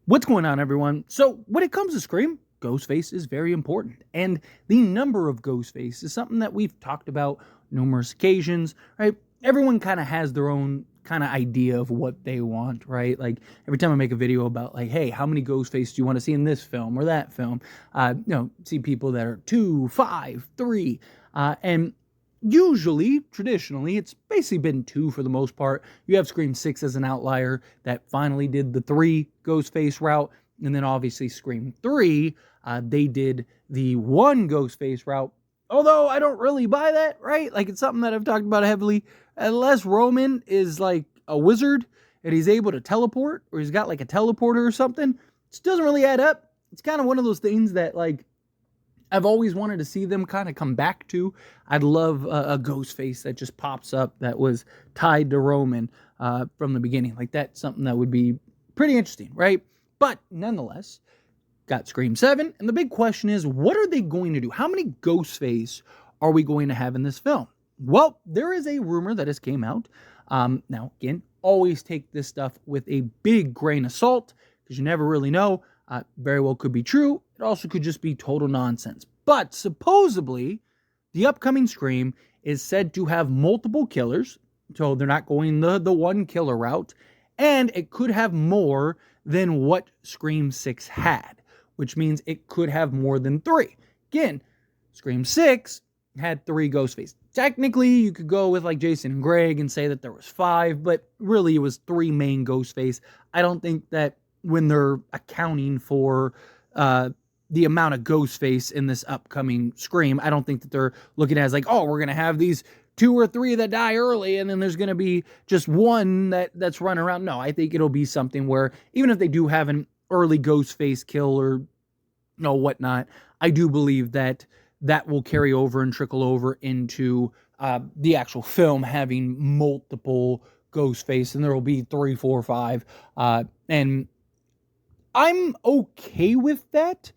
What's going on, everyone? So, when it comes to Scream, Ghostface is very important. And the number of Ghostface is something that we've talked about numerous occasions, right? Everyone kind of has their own kind of idea of what they want, right? Like every time I make a video about like, hey, how many Ghostface do you want to see in this film or that film? See people that are 2, 5, 3, and usually, traditionally, it's basically been 2 for the most part. You have Scream 6 as an outlier that finally did the 3 Ghostface route. And then obviously Scream 3, they did the 1 Ghostface route. Although I don't really buy that, right? Like it's something that I've talked about heavily. Unless Roman is like a wizard and he's able to teleport, or he's got like a teleporter or something, it just doesn't really add up. It's kind of one of those things that like I've always wanted to see them kind of come back to. I'd love a Ghostface that just pops up that was tied to Roman from the beginning. Like that's something that would be pretty interesting, right? But nonetheless, got Scream 7. And the big question is, what are they going to do? How many Ghostface are we going to have in this film? Well, there is a rumor that has came out. Now, again, always take this stuff with a big grain of salt because you never really know. Very well could be true. It also could just be total nonsense. But supposedly, the upcoming Scream is said to have multiple killers. So they're not going the one killer route. And it could have more than what Scream 6 had, which means it could have more than 3. Again, Scream 6 had 3 Ghostface. Technically, you could go with like Jason and Greg and say that there was 5, but really it was 3 main Ghostface. I don't think that when they're accounting for the amount of Ghostface in this upcoming Scream, I don't think that they're looking at it as like, oh, we're going to have these 2 or 3 that die early, and then there's going to be just one that's running around. No, I think it'll be something where even if they do have an early Ghostface kill or whatnot, I do believe that will carry over and trickle over into the actual film having multiple Ghostface, and there will be 3, 4, 5, and I'm okay with that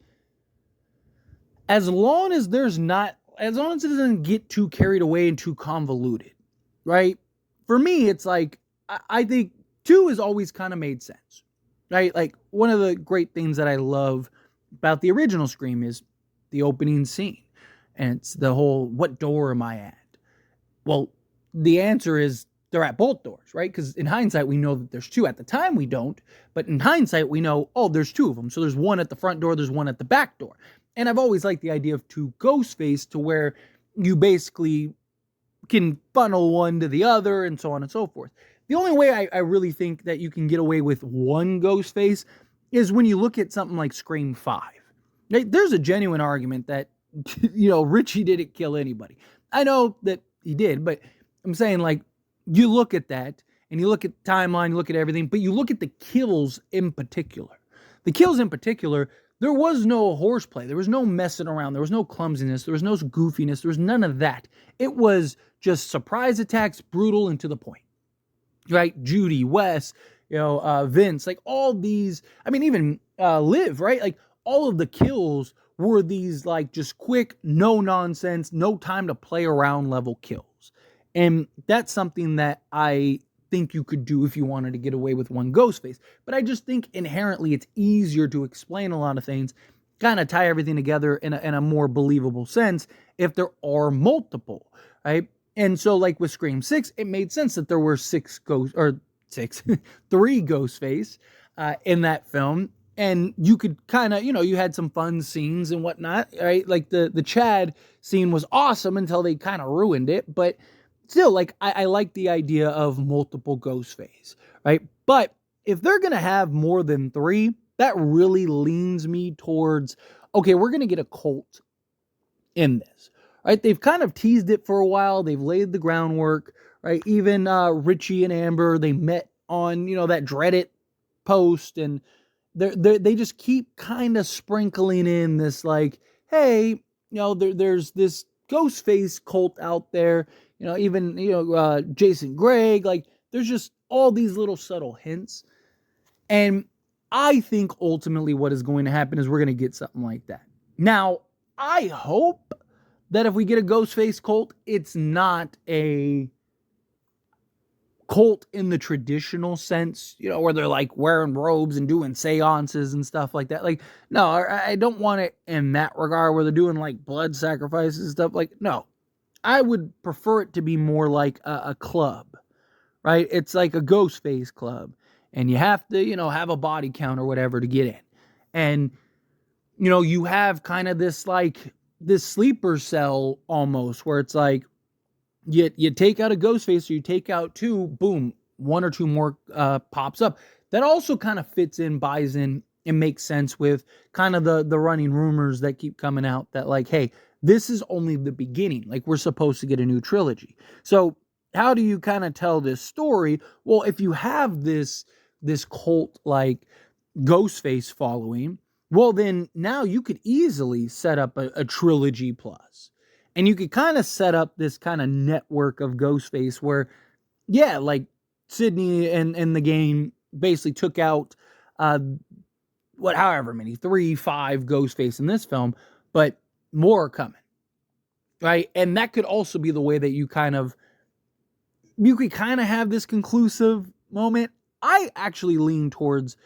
as long as it doesn't get too carried away and too convoluted, right? For me, it's like, I think 2 has always kind of made sense, right? Like, one of the great things that I love about the original Scream is the opening scene. And it's the whole, what door am I at? Well, the answer is they're at both doors, right? Because in hindsight, we know that there's 2. At the time, we don't. But in hindsight, we know, oh, there's 2 of them. So there's one at the front door, there's one at the back door. And I've always liked the idea of 2 Ghostface to where you basically can funnel one to the other and so on and so forth. The only way I really think that you can get away with 1 Ghostface is when you look at something like Scream 5. Right? There's a genuine argument that, Richie didn't kill anybody. I know that he did, but I'm saying, like, you look at that and you look at the timeline, you look at everything, but you look at the kills in particular. The kills in particular, there was no horseplay. There was no messing around. There was no clumsiness. There was no goofiness. There was none of that. It was just surprise attacks, brutal and to the point. Right? Judy, Wes, Vince, like all these, even Liv, right? Like all of the kills were these like just quick, no nonsense, no time to play around level kills. And that's something that I think you could do if you wanted to get away with 1 Ghostface. But I just think inherently it's easier to explain a lot of things, kind of tie everything together in a more believable sense if there are multiple, right? And so like with Scream 6, it made sense that there were 3 Ghostface in that film. And you could kind of, you had some fun scenes and whatnot, right? Like the Chad scene was awesome until they kind of ruined it. But still, like, I like the idea of multiple Ghostface, right? But if they're going to have more than 3, that really leans me towards, okay, we're going to get a cult in this, right? They've kind of teased it for a while. They've laid the groundwork, right? Even Richie and Amber, they met on, that Reddit post, and they just keep kind of sprinkling in this like, hey, there's this Ghostface cult out there, even, Jason Greg, like there's just all these little subtle hints. And I think ultimately what is going to happen is we're going to get something like that. Now, I hope that if we get a Ghostface cult, it's not a cult in the traditional sense, where they're like wearing robes and doing seances and stuff like that. Like, no, I don't want it in that regard where they're doing like blood sacrifices and stuff. Like, no, I would prefer it to be more like a club, right? It's like a Ghostface club, and you have to, have a body count or whatever to get in. And, you have kind of this sleeper cell almost where it's like, you take out a Ghostface or you take out two, boom, one or two more pops up. That also kind of fits in, buys in, and makes sense with kind of the running rumors that keep coming out that like, hey, this is only the beginning. Like, we're supposed to get a new trilogy. So how do you kind of tell this story? Well, if you have this cult like Ghostface following, well, then now you could easily set up a trilogy plus. And you could kind of set up this kind of network of Ghostface where, yeah, like Sydney and the game basically took out however many, 3, 5 Ghostface in this film, but more are coming, right? And that could also be the way that you could kind of have this conclusive moment. I actually lean towards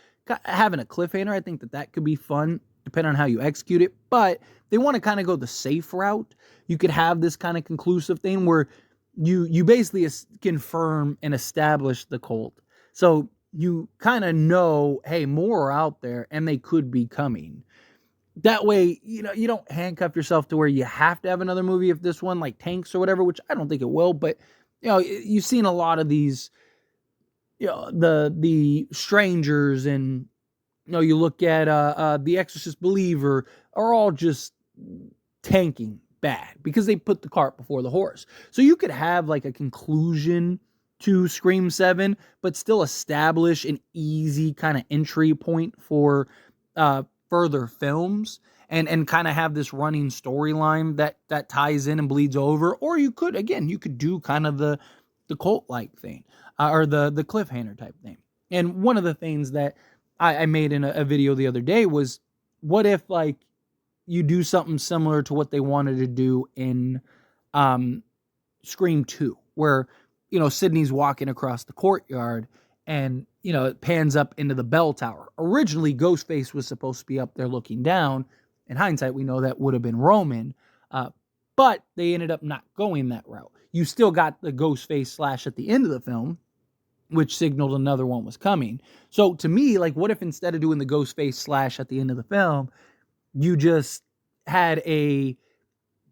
having a cliffhanger. I think that could be fun, depending on how you execute it. But they want to kind of go the safe route. You could have this kind of conclusive thing where you basically confirm and establish the cult. So you kind of know, hey, more are out there and they could be coming. That way, you don't handcuff yourself to where you have to have another movie if this one like tanks or whatever, which I don't think it will. But, you've seen a lot of these, the Strangers, and, you look at The Exorcist Believer, are all just tanking bad because they put the cart before the horse. So you could have like a conclusion to Scream 7, but still establish an easy kind of entry point for further films, and kind of have this running storyline that ties in and bleeds over. Or you could do kind of the cult-like thing, or the cliffhanger type thing. And one of the things that I made in a video the other day was, what if like you do something similar to what they wanted to do in Scream 2, where, Sydney's walking across the courtyard and, it pans up into the bell tower. Originally, Ghostface was supposed to be up there looking down. In hindsight, we know that would have been Roman, but they ended up not going that route. You still got the Ghostface slash at the end of the film, which signaled another one was coming. So to me, like, what if instead of doing the Ghostface slash at the end of the film, you just had a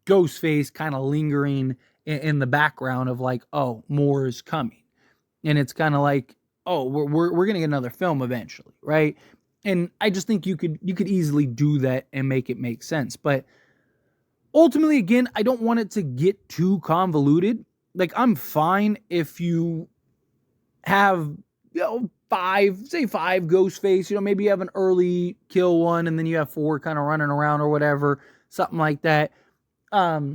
Ghostface kind of lingering in the background of like, oh, more is coming. And it's kind of like, oh, we're going to get another film eventually, right? And I just think you could easily do that and make it make sense. But ultimately, again, I don't want it to get too convoluted. Like, I'm fine if you have, 5 Ghostface, maybe you have an early kill one and then you have 4 kind of running around or whatever, something like that. My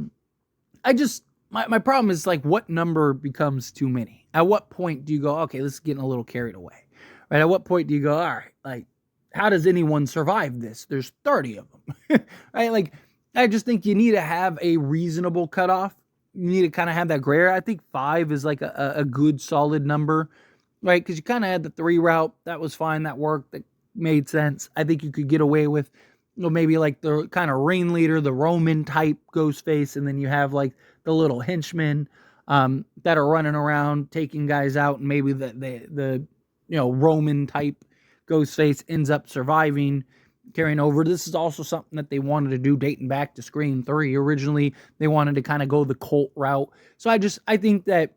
problem is like, what number becomes too many? At what point do you go, okay, this is getting a little carried away, right? At what point do you go, all right, like, how does anyone survive this? There's 30 of them, right? Like, I just think you need to have a reasonable cutoff. You need to kind of have that gray area. I think 5 is like a good solid number, right? Because you kind of had the 3 route. That was fine. That worked. That made sense. I think you could get away with, maybe like the kind of ringleader, the Roman type Ghostface, and then you have like the little henchmen that are running around taking guys out, and maybe the Roman type Ghostface ends up surviving, carrying over. This is also something that they wanted to do dating back to Scream 3. Originally, they wanted to kind of go the cult route. So I think that,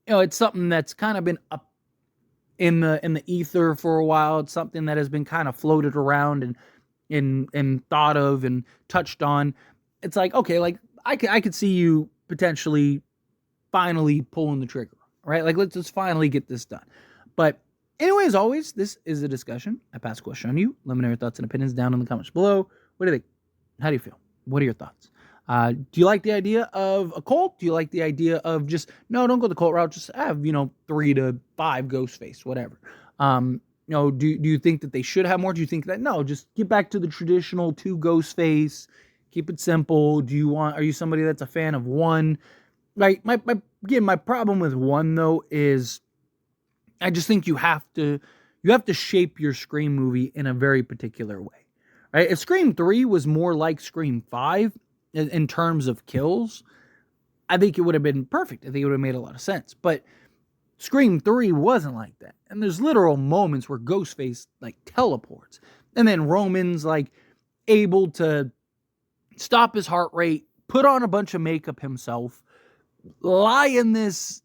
it's something that's kind of been up in the ether for a while. It's something that has been kind of floated around and thought of and touched on. It's like, okay, like I could see you potentially finally pulling the trigger, right? Like, let's just finally get this done. But anyway, as always, this is a discussion. I pass a question on you. Let me know your thoughts and opinions down in the comments below. What do you think? How do you feel? What are your thoughts? Do you like the idea of a cult? Do you like the idea of just, no, don't go the cult route. Just have, 3 to 5 Ghostface, whatever. Do you think that they should have more? Do you think that, no, just get back to the traditional 2 Ghostface, keep it simple? Are you somebody that's a fan of 1? Right? My problem with 1 though is I just think you have to shape your Scream movie in a very particular way. Right? If Scream 3 was more like Scream 5 in terms of kills, I think it would have been perfect. I think it would have made a lot of sense. But Scream 3 wasn't like that. And there's literal moments where Ghostface like teleports. And then Roman's like able to stop his heart rate, put on a bunch of makeup himself, lie in this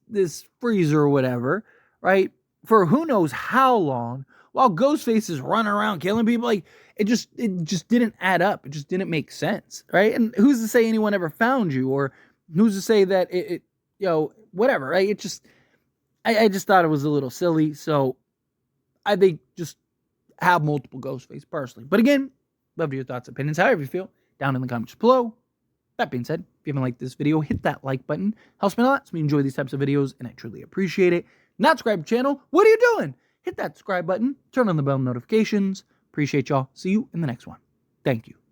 freezer or whatever, right? For who knows how long, while Ghostface is running around killing people. Like it just didn't add up. It just didn't make sense, right? And who's to say anyone ever found you, or who's to say that it whatever, right? It just I just thought it was a little silly. So I think just have multiple Ghostface personally. But again, love to your thoughts, opinions, however you feel, down in the comments below. That being said, if you haven't liked this video, hit that like button. Helps me a lot. So we enjoy these types of videos, and I truly appreciate it. Not subscribe to the channel. What are you doing? Hit that subscribe button. Turn on the bell notifications. Appreciate y'all. See you in the next one. Thank you.